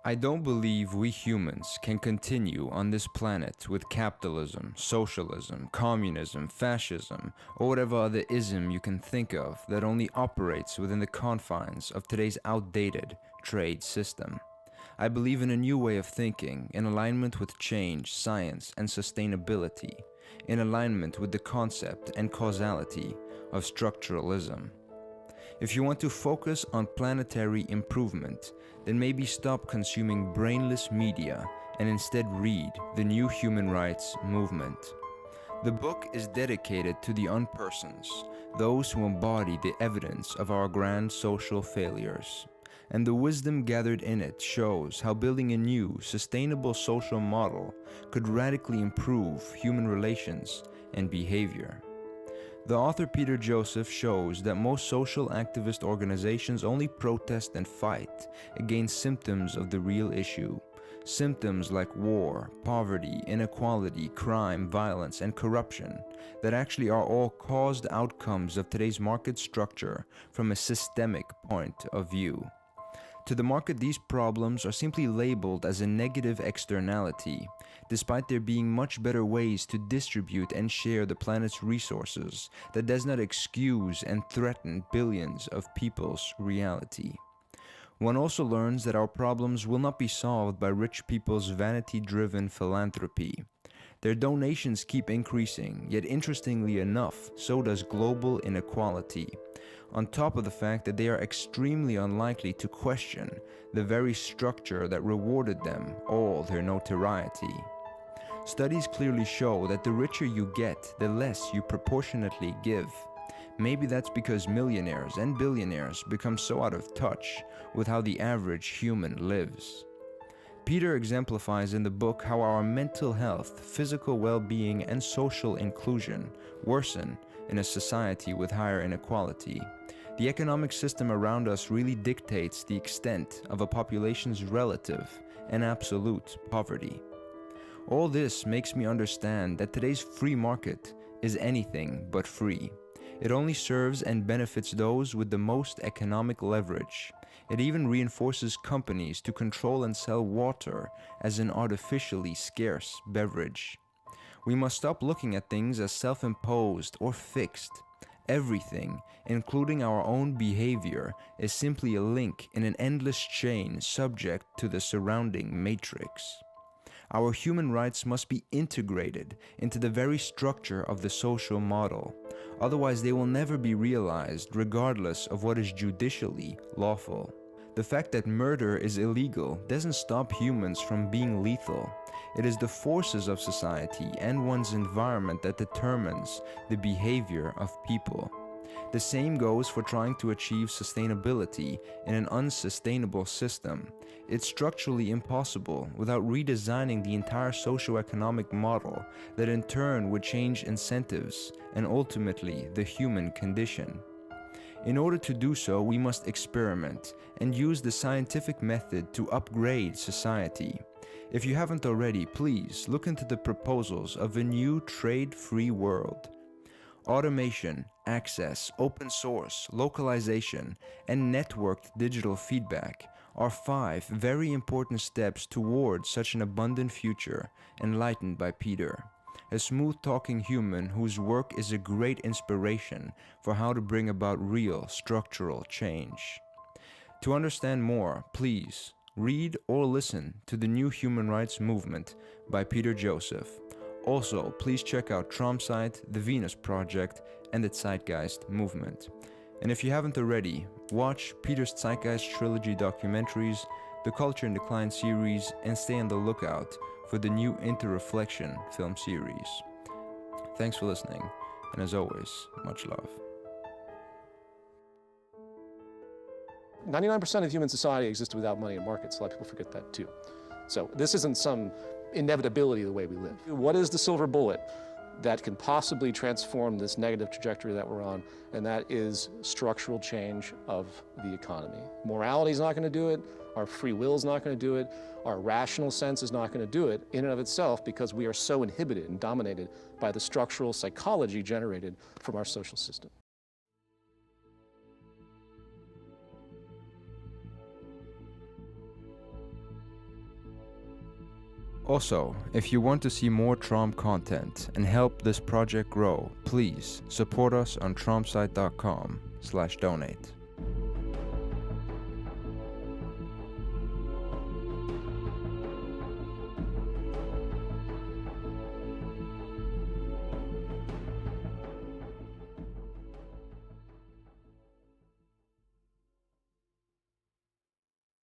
I don't believe we humans can continue on this planet with capitalism, socialism, communism, fascism, or whatever other ism you can think of that only operates within the confines of today's outdated trade system. I believe in a new way of thinking, in alignment with change, science, and sustainability, in alignment with the concept and causality of structuralism. If you want to focus on planetary improvement, then maybe stop consuming brainless media and instead read the New Human Rights Movement. The book is dedicated to the unpersons, those who embody the evidence of our grand social failures. And the wisdom gathered in it shows how building a new, sustainable social model could radically improve human relations and behavior. The author Peter Joseph shows that most social activist organizations only protest and fight against symptoms of the real issue. Symptoms like war, poverty, inequality, crime, violence, and corruption that actually are all caused outcomes of today's market structure from a systemic point of view. To the market, these problems are simply labeled as a negative externality, despite there being much better ways to distribute and share the planet's resources that does not excuse and threaten billions of people's reality. One also learns that our problems will not be solved by rich people's vanity-driven philanthropy. Their donations keep increasing, yet interestingly enough, so does global inequality, on top of the fact that they are extremely unlikely to question the very structure that rewarded them all their notoriety. Studies clearly show that the richer you get, the less you proportionately give. Maybe that's because millionaires and billionaires become so out of touch with how the average human lives. Peter exemplifies in the book how our mental health, physical well-being, and social inclusion worsen in a society with higher inequality. The economic system around us really dictates the extent of a population's relative and absolute poverty. All this makes me understand that today's free market is anything but free. It only serves and benefits those with the most economic leverage. It even reinforces companies to control and sell water as an artificially scarce beverage. We must stop looking at things as self-imposed or fixed. Everything, including our own behavior, is simply a link in an endless chain subject to the surrounding matrix. Our human rights must be integrated into the very structure of the social model. Otherwise, they will never be realized regardless of what is judicially lawful. The fact that murder is illegal doesn't stop humans from being lethal. It is the forces of society and one's environment that determines the behavior of people. The same goes for trying to achieve sustainability in an unsustainable system. It's structurally impossible without redesigning the entire socioeconomic model that in turn would change incentives and ultimately the human condition. In order to do so, we must experiment and use the scientific method to upgrade society. If you haven't already, please look into the proposals of a new trade-free world. Automation, access, open source, localization, and networked digital feedback are 5 very important steps towards such an abundant future, enlightened by Peter, a smooth-talking human whose work is a great inspiration for how to bring about real structural change. To understand more, please read or listen to the New Human Rights Movement by Peter Joseph. Also, please check out TROM site, the Venus Project, and the Zeitgeist movement. And if you haven't already, watch Peter's Zeitgeist trilogy documentaries, the Culture in Decline series, and stay on the lookout for the new InterReflection film series. Thanks for listening, and as always, much love. 99% of human society exists without money and markets. A lot of people forget that too. So this isn't some inevitability of the way we live. What is the silver bullet that can possibly transform this negative trajectory that we're on? And that is structural change of the economy. Morality is not going to do it. Our free will is not going to do it. Our rational sense is not going to do it in and of itself, because we are so inhibited and dominated by the structural psychology generated from our social system. Also, if you want to see more TROM content and help this project grow, please support us on tromsite.com/donate.